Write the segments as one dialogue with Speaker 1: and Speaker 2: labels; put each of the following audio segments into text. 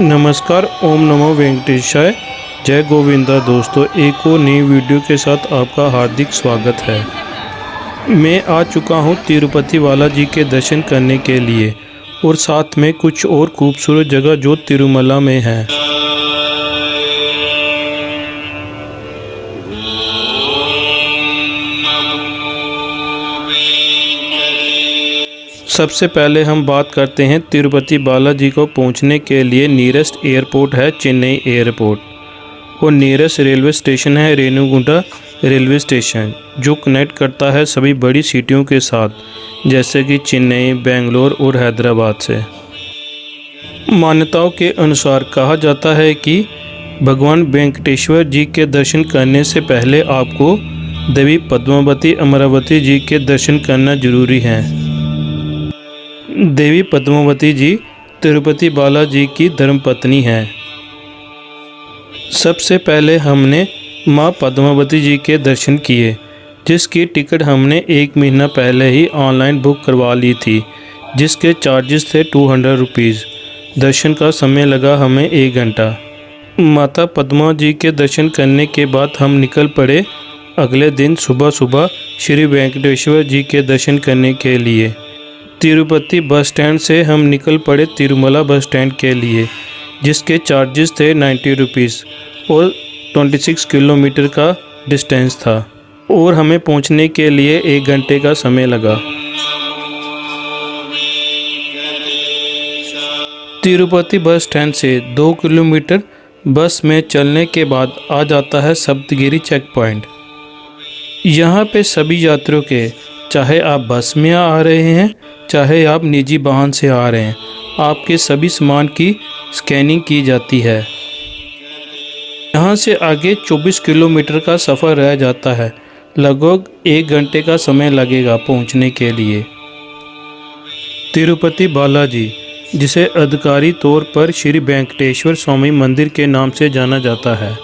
Speaker 1: नमस्कार, ओम नमो वेंकटेशाय, जय गोविंदा। दोस्तों, एक और नई वीडियो के साथ आपका हार्दिक स्वागत है। मैं आ चुका हूँ तिरुपति बालाजी के दर्शन करने के लिए और साथ में कुछ और खूबसूरत जगह जो तिरुमला में है। सबसे पहले हम बात करते हैं तिरुपति बालाजी को पहुंचने के लिए नियरेस्ट एयरपोर्ट है चेन्नई एयरपोर्ट और नियरेस्ट रेलवे स्टेशन है रेणुगुंटा रेलवे स्टेशन, जो कनेक्ट करता है सभी बड़ी सिटियों के साथ जैसे कि चेन्नई, बेंगलोर और हैदराबाद से। मान्यताओं के अनुसार कहा जाता है कि भगवान वेंकटेश्वर जी के दर्शन करने से पहले आपको देवी पद्मावती अमरावती जी के दर्शन करना जरूरी है। देवी पद्मावती जी तिरुपति बालाजी की धर्मपत्नी हैं। सबसे पहले हमने मां पद्मावती जी के दर्शन किए, जिसकी टिकट हमने 1 महीना पहले ही ऑनलाइन बुक करवा ली थी, जिसके चार्जेस थे 200 रुपीज़। दर्शन का समय लगा हमें 1 घंटा। माता पद्मा जी के दर्शन करने के बाद हम निकल पड़े अगले दिन सुबह सुबह श्री वेंकटेश्वर जी के दर्शन करने के लिए। तिरुपति बस स्टैंड से हम निकल पड़े तिरुमला बस स्टैंड के लिए, जिसके चार्जेस थे 90 रुपीज़ और 26 किलोमीटर का डिस्टेंस था और हमें पहुंचने के लिए 1 घंटे का समय लगा। तिरुपति बस स्टैंड से 2 किलोमीटर बस में चलने के बाद आ जाता है सप्तगिरी चेक पॉइंट। यहाँ पे सभी यात्रियों के, चाहे आप बस में आ रहे हैं चाहे आप निजी वाहन से आ रहे हैं, आपके सभी सामान की स्कैनिंग की जाती है। यहाँ से आगे 24 किलोमीटर का सफ़र रह जाता है। लगभग 1 घंटे का समय लगेगा पहुँचने के लिए। तिरुपति बालाजी, जिसे अधिकारी तौर पर श्री वेंकटेश्वर स्वामी मंदिर के नाम से जाना जाता है,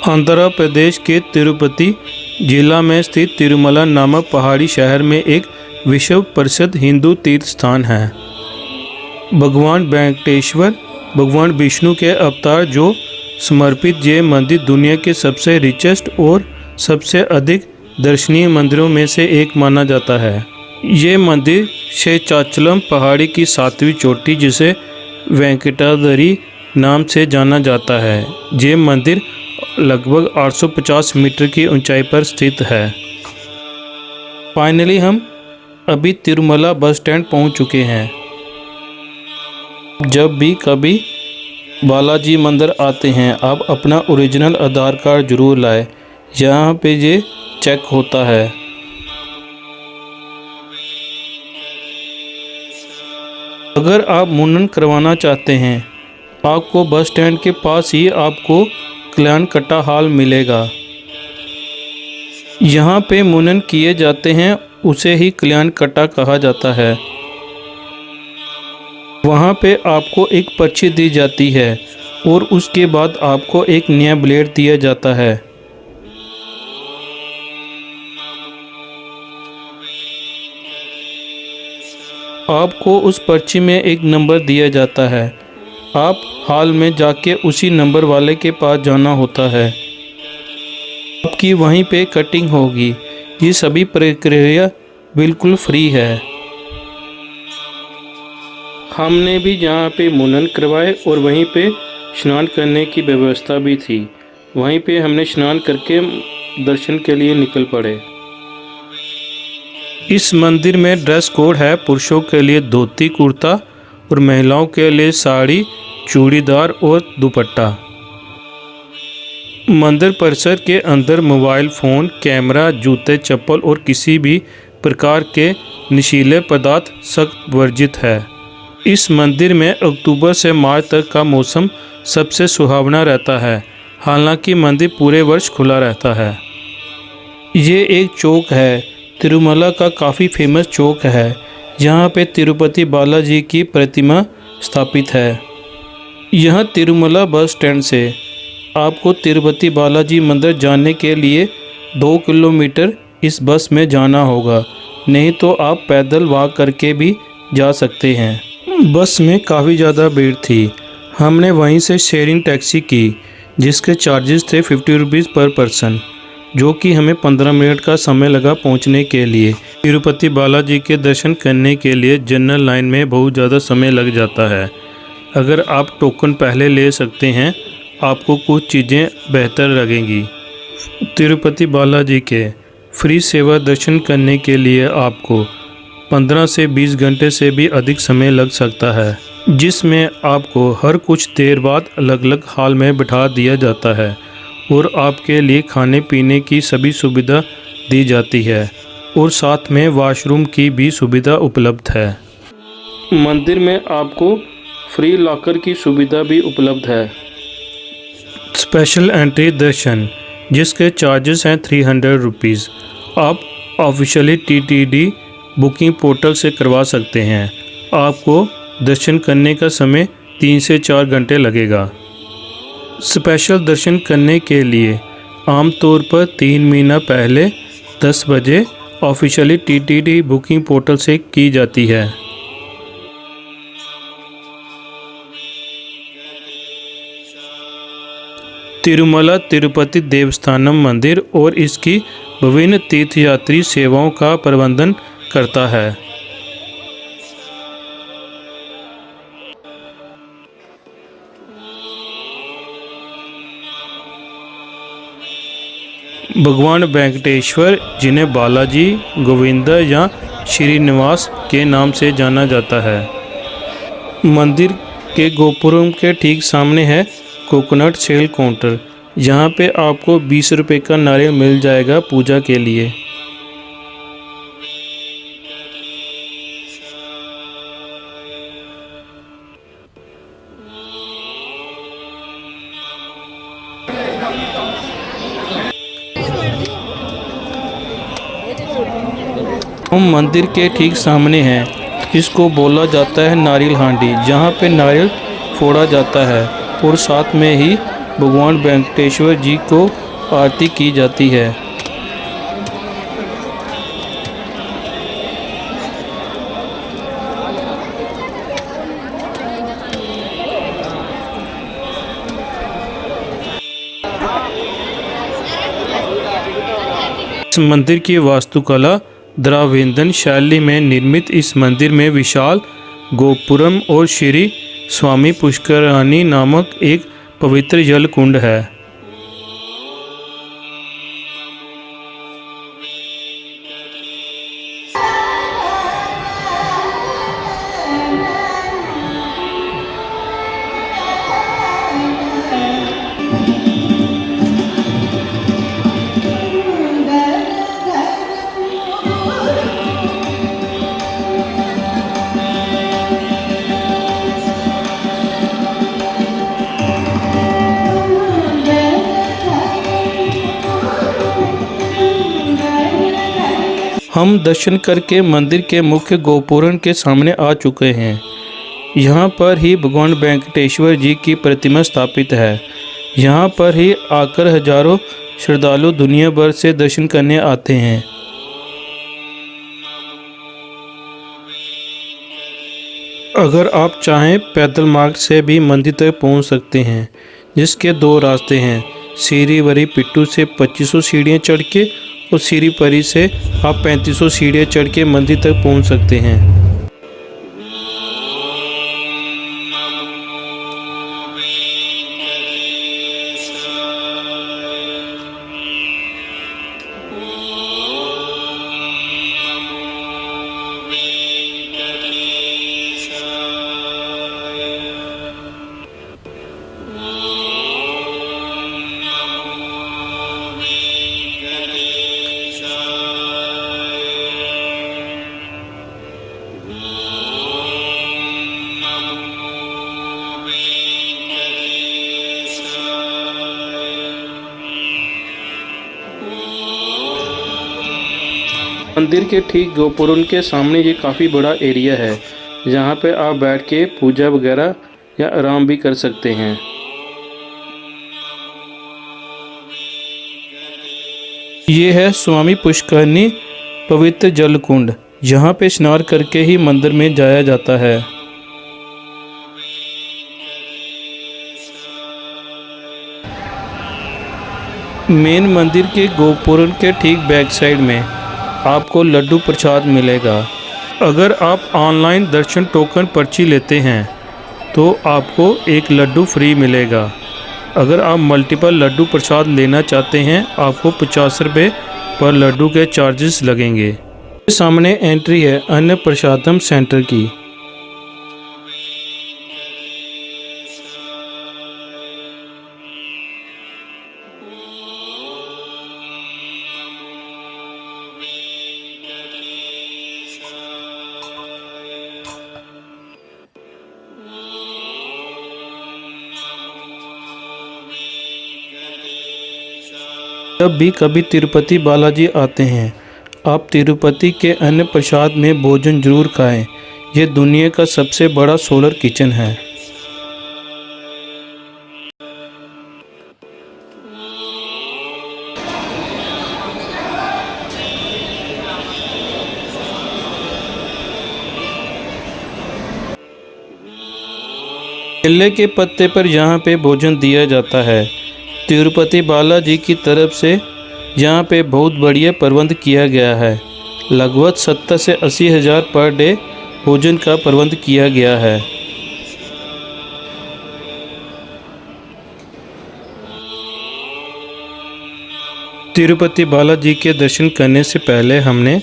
Speaker 1: आंध्र प्रदेश के तिरुपति जिला में स्थित तिरुमला नामक पहाड़ी शहर में एक विश्व प्रसिद्ध हिंदू तीर्थ स्थान है। भगवान वेंकटेश्वर भगवान विष्णु के अवतार जो समर्पित ये मंदिर दुनिया के सबसे रिचेस्ट और सबसे अधिक दर्शनीय मंदिरों में से एक माना जाता है। ये मंदिर शेषाचलम पहाड़ी की 7वीं चोटी, जिसे वेंकटाद्रि नाम से जाना जाता है। ये मंदिर लगभग 850 मीटर की ऊंचाई पर स्थित है। फाइनली हम अभी तिरुमला बस स्टैंड पहुंच चुके हैं। जब भी कभी बालाजी मंदिर आते हैं, आप अपना ओरिजिनल आधार कार्ड जरूर लाएं। यहाँ पे ये चेक होता है। अगर आप मुंडन करवाना चाहते हैं, आपको बस स्टैंड के पास ही आपको कल्याण कट्टा हॉल मिलेगा। यहाँ पे मुंडन किए जाते हैं, उसे ही कल्याण कट्टा कहा जाता है। वहाँ पे आपको एक पर्ची दी जाती है और उसके बाद आपको एक नया ब्लेड दिया जाता है। आपको उस पर्ची में एक नंबर दिया जाता है। आप हॉल में जाके उसी नंबर वाले के पास जाना होता है। आपकी वहीं पे कटिंग होगी। ये सभी प्रक्रिया बिल्कुल फ्री है। हमने भी यहाँ पे मुंडन करवाए और वहीं पे स्नान करने की व्यवस्था भी थी। वहीं पे हमने स्नान करके दर्शन के लिए निकल पड़े। इस मंदिर में ड्रेस कोड है। पुरुषों के लिए धोती कुर्ता और महिलाओं के लिए साड़ी, चूड़ीदार और दुपट्टा। मंदिर परिसर के अंदर मोबाइल फ़ोन, कैमरा, जूते, चप्पल और किसी भी प्रकार के नशीले पदार्थ सख्त वर्जित है। इस मंदिर में अक्टूबर से मार्च तक का मौसम सबसे सुहावना रहता है। हालांकि मंदिर पूरे वर्ष खुला रहता है। ये एक चौक है, तिरुमला का काफ़ी फेमस चौक है। यहाँ पे तिरुपति बालाजी की प्रतिमा स्थापित है। यहाँ तिरुमला बस स्टैंड से आपको तिरुपति बालाजी मंदिर जाने के लिए 2 किलोमीटर इस बस में जाना होगा, नहीं तो आप पैदल वॉक करके भी जा सकते हैं। बस में काफ़ी ज़्यादा भीड़ थी। हमने वहीं से शेयरिंग टैक्सी की जिसके चार्जेस थे 50 रुपीज़ पर पर्सन, जो कि हमें 15 मिनट का समय लगा पहुंचने के लिए। तिरुपति बालाजी के दर्शन करने के लिए जनरल लाइन में बहुत ज़्यादा समय लग जाता है। अगर आप टोकन पहले ले सकते हैं आपको कुछ चीज़ें बेहतर लगेंगी। तिरुपति बालाजी के फ्री सेवा दर्शन करने के लिए आपको 15 से 20 घंटे से भी अधिक समय लग सकता है, जिसमें आपको हर कुछ देर बाद अलग अलग हॉल में बिठा दिया जाता है और आपके लिए खाने पीने की सभी सुविधा दी जाती है और साथ में वॉशरूम की भी सुविधा उपलब्ध है। मंदिर में आपको फ्री लॉकर की सुविधा भी उपलब्ध है। स्पेशल एंट्री दर्शन जिसके चार्जेस हैं 300 रुपीज़। आप ऑफिशियली टीटीडी बुकिंग पोर्टल से करवा सकते हैं। आपको दर्शन करने का समय 3 से 4 घंटे लगेगा। स्पेशल दर्शन करने के लिए आमतौर पर 3 महीना पहले 10 बजे ऑफिशियली टीटीडी बुकिंग पोर्टल से की जाती है। तिरुमला तिरुपति देवस्थानम मंदिर और इसकी विभिन्न तीर्थयात्री सेवाओं का प्रबंधन करता है। भगवान वेंकटेश्वर, जिन्हें बालाजी, गोविंदा या श्रीनिवास के नाम से जाना जाता है, मंदिर के गोपुरम के ठीक सामने है कोकोनट सेल काउंटर। यहाँ पे आपको 20 रुपये का नारियल मिल जाएगा पूजा के लिए। हम मंदिर के ठीक सामने हैं। इसको बोला जाता है नारियल हांडी, जहाँ पे नारियल फोड़ा जाता है और साथ में ही भगवान वेंकटेश्वर जी को आरती की जाती है। इस मंदिर की वास्तुकला द्राविड़न शैली में निर्मित इस मंदिर में विशाल गोपुरम और श्री स्वामी पुष्करानी नामक एक पवित्र जल कुंड है। हम दर्शन करके मंदिर के मुख्य गोपुरम के सामने आ चुके हैं। यहाँ पर ही भगवान वेंकटेश्वर जी की प्रतिमा स्थापित है। यहाँ पर ही आकर हजारों श्रद्धालु दुनिया भर से दर्शन करने आते हैं। अगर आप चाहें पैदल मार्ग से भी मंदिर तक पहुँच सकते हैं, जिसके 2 रास्ते हैं। सीढ़ी पिट्टू से 2500 सीढ़ियाँ चढ़ के और सीढ़ी परी से आप 3500 सीढ़ियाँ चढ़ के मंदिर तक पहुंच सकते हैं। मंदिर के ठीक गोपुरम के सामने ये काफ़ी बड़ा एरिया है, जहाँ पे आप बैठ के पूजा वगैरह या आराम भी कर सकते हैं। ये है स्वामी पुष्करनी पवित्र जल कुंड। यहाँ पे स्नान करके ही मंदिर में जाया जाता है। मेन मंदिर के गोपुरम के ठीक बैक साइड में आपको लड्डू प्रसाद मिलेगा। अगर आप ऑनलाइन दर्शन टोकन पर्ची लेते हैं तो आपको एक लड्डू फ्री मिलेगा। अगर आप मल्टीपल लड्डू प्रसाद लेना चाहते हैं आपको 50 रुपये पर लड्डू के चार्जेस लगेंगे। सामने एंट्री है अन्न प्रसादम सेंटर की। जब भी कभी तिरुपति बालाजी आते हैं आप तिरुपति के अन्न प्रसाद में भोजन जरूर खाएं। यह दुनिया का सबसे बड़ा सोलर किचन है। केले के पत्ते पर यहाँ पे भोजन दिया जाता है। तिरुपति बालाजी की तरफ से यहाँ पे बहुत बढ़िया प्रबंध किया गया है। लगभग 70 से 80 हज़ार पर डे भोजन का प्रबंध किया गया है। तिरुपति बालाजी के दर्शन करने से पहले हमने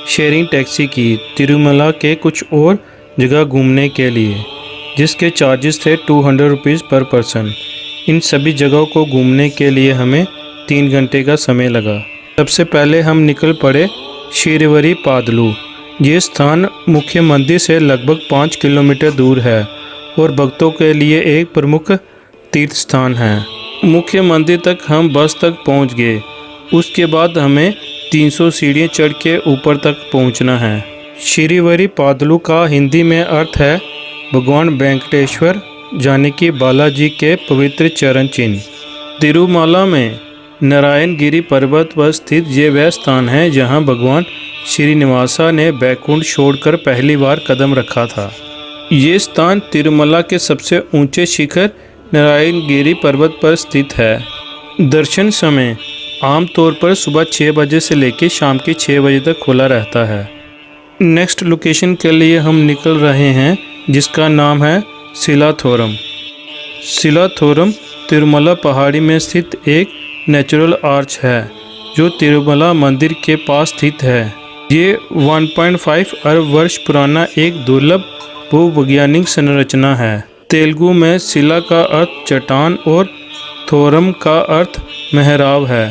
Speaker 1: शेयरिंग टैक्सी की तिरुमला के कुछ और जगह घूमने के लिए, जिसके चार्जेस थे 200 रुपीज़ पर पर्सन। इन सभी जगहों को घूमने के लिए हमें 3 घंटे का समय लगा। सबसे पहले हम निकल पड़े शिरवरी पादलू। ये स्थान मुख्य मंदिर से लगभग 5 किलोमीटर दूर है और भक्तों के लिए एक प्रमुख तीर्थ स्थान है। मुख्य मंदिर तक हम बस तक पहुंच गए। उसके बाद हमें 300 सीढ़ियाँ चढ़ के ऊपर तक पहुंचना है। शिरवरी पादलू का हिंदी में अर्थ है भगवान वेंकटेश्वर जाने की बालाजी के पवित्र चरण चिन्ह। तिरुमला में नारायणगिरी पर्वत पर स्थित ये वह स्थान है जहां भगवान श्रीनिवासा ने बैकुंठ छोड़कर पहली बार कदम रखा था। ये स्थान तिरुमला के सबसे ऊंचे शिखर नारायणगिरी पर्वत पर स्थित है। दर्शन समय आमतौर पर सुबह 6 बजे से लेकर शाम के 6 बजे तक खुला रहता है। नेक्स्ट लोकेशन के लिए हम निकल रहे हैं जिसका नाम है शिलाथोरम। शिलाथोरम तिरुमला पहाड़ी में स्थित एक नेचुरल आर्च है जो तिरुमला मंदिर के पास स्थित है। ये 1.5 अरब वर्ष पुराना एक दुर्लभ भूवैज्ञानिक संरचना है। तेलुगु में शिला का अर्थ चट्टान और थोरम का अर्थ मेहराब है।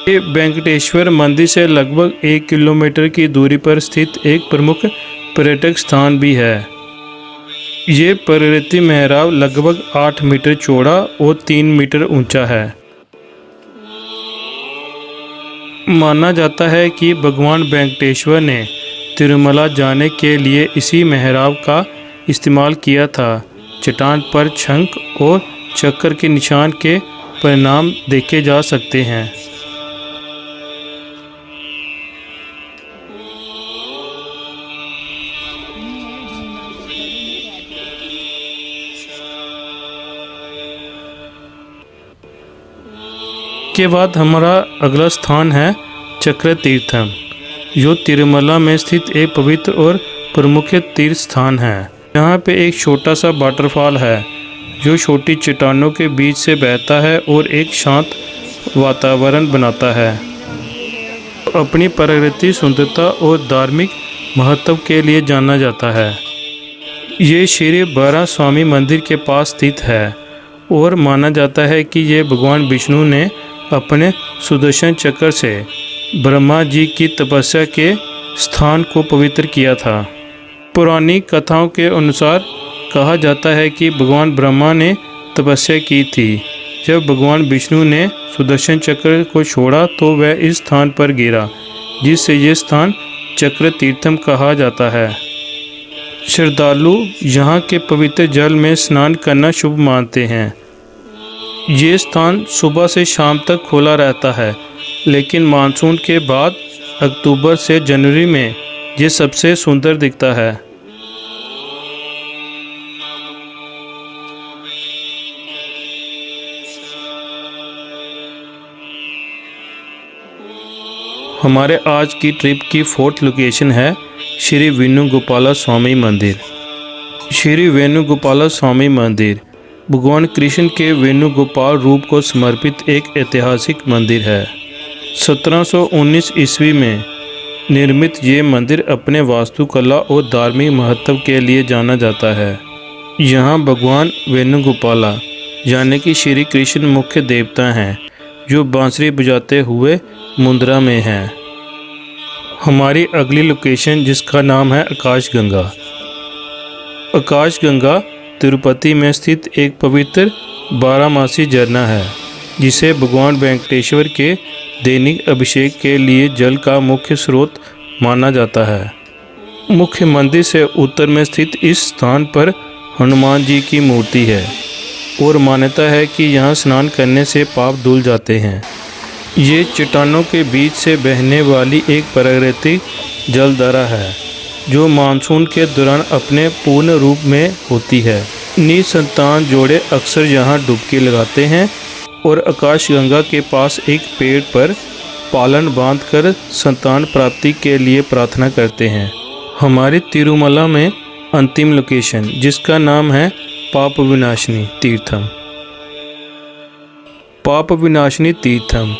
Speaker 1: ये वेंकटेश्वर मंदिर से लगभग 1 किलोमीटर की दूरी पर स्थित एक प्रमुख पर्यटक स्थान भी है। ये प्रगति मेहराब लगभग 8 मीटर चौड़ा और 3 मीटर ऊंचा है। माना जाता है कि भगवान वेंकटेश्वर ने तिरुमला जाने के लिए इसी मेहराब का इस्तेमाल किया था। चट्टान पर शंख और चक्र के निशान के परिणाम देखे जा सकते हैं। के बाद हमारा अगला स्थान है चक्र तीर्थम, जो तिरुमला में स्थित एक पवित्र और प्रमुख तीर्थ स्थान है। यहाँ पे एक छोटा सा वाटरफॉल है जो छोटी चट्टानों के बीच से बहता है और एक शांत वातावरण बनाता है। अपनी प्राकृतिक सुंदरता और धार्मिक महत्व के लिए जाना जाता है। ये श्री बारा स्वामी मंदिर के पास स्थित है और माना जाता है कि ये भगवान विष्णु ने अपने सुदर्शन चक्र से ब्रह्मा जी की तपस्या के स्थान को पवित्र किया था। पुरानी कथाओं के अनुसार कहा जाता है कि भगवान ब्रह्मा ने तपस्या की थी। जब भगवान विष्णु ने सुदर्शन चक्र को छोड़ा तो वह इस स्थान पर गिरा, जिससे ये स्थान चक्र तीर्थम कहा जाता है। श्रद्धालु यहाँ के पवित्र जल में स्नान करना शुभ मानते हैं। ये स्थान सुबह से शाम तक खुला रहता है, लेकिन मानसून के बाद अक्टूबर से जनवरी में ये सबसे सुंदर दिखता है। हमारे आज की ट्रिप की 4th लोकेशन है श्री वेणुगोपाल स्वामी मंदिर। श्री वेणुगोपाल स्वामी मंदिर भगवान कृष्ण के वेणुगोपाल रूप को समर्पित एक ऐतिहासिक मंदिर है। 1719 ईस्वी में निर्मित ये मंदिर अपने वास्तुकला और धार्मिक महत्व के लिए जाना जाता है। यहाँ भगवान वेणुगोपाल यानी कि श्री कृष्ण मुख्य देवता हैं, जो बांसुरी बजाते हुए मुद्रा में हैं। हमारी अगली लोकेशन जिसका नाम है आकाशगंगा। आकाशगंगा तिरुपति में स्थित एक पवित्र 12मासी झरना है, जिसे भगवान वेंकटेश्वर के दैनिक अभिषेक के लिए जल का मुख्य स्रोत माना जाता है। मुख्य मंदिर से उत्तर में स्थित इस स्थान पर हनुमान जी की मूर्ति है और मान्यता है कि यहाँ स्नान करने से पाप धुल जाते हैं। ये चट्टानों के बीच से बहने वाली एक प्राकृतिक जलधारा है, जो मानसून के दौरान अपने पूर्ण रूप में होती है। निसंतान जोड़े अक्सर यहाँ डुबकी लगाते हैं और आकाशगंगा के पास एक पेड़ पर पालन बांधकर संतान प्राप्ति के लिए प्रार्थना करते हैं। हमारी तिरुमला में अंतिम लोकेशन जिसका नाम है पाप विनाशिनी तीर्थम। पाप विनाशिनी तीर्थम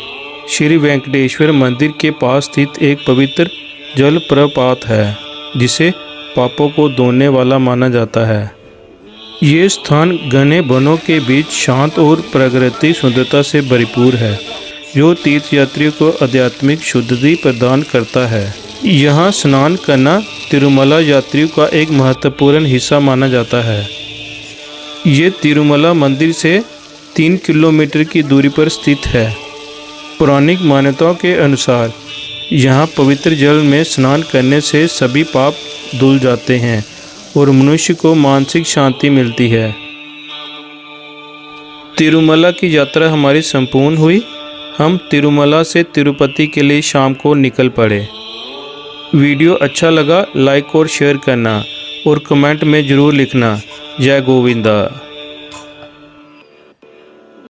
Speaker 1: श्री वेंकटेश्वर मंदिर के पास स्थित एक पवित्र जल प्रपात है, जिसे पापों को धोने वाला माना जाता है। ये स्थान घने वनों के बीच शांत और प्राकृतिक सुंदरता से भरपूर है, जो तीर्थयात्रियों को आध्यात्मिक शुद्धि प्रदान करता है। यहाँ स्नान करना तिरुमला यात्रियों का एक महत्वपूर्ण हिस्सा माना जाता है। ये तिरुमला मंदिर से 3 किलोमीटर की दूरी पर स्थित है। पौराणिक मान्यताओं के अनुसार यहाँ पवित्र जल में स्नान करने से सभी पाप धुल जाते हैं और मनुष्य को मानसिक शांति मिलती है। तिरुमला की यात्रा हमारी संपूर्ण हुई। हम तिरुमला से तिरुपति के लिए शाम को निकल पड़े। वीडियो अच्छा लगा लाइक और शेयर करना और कमेंट में ज़रूर लिखना। जय गोविंदा।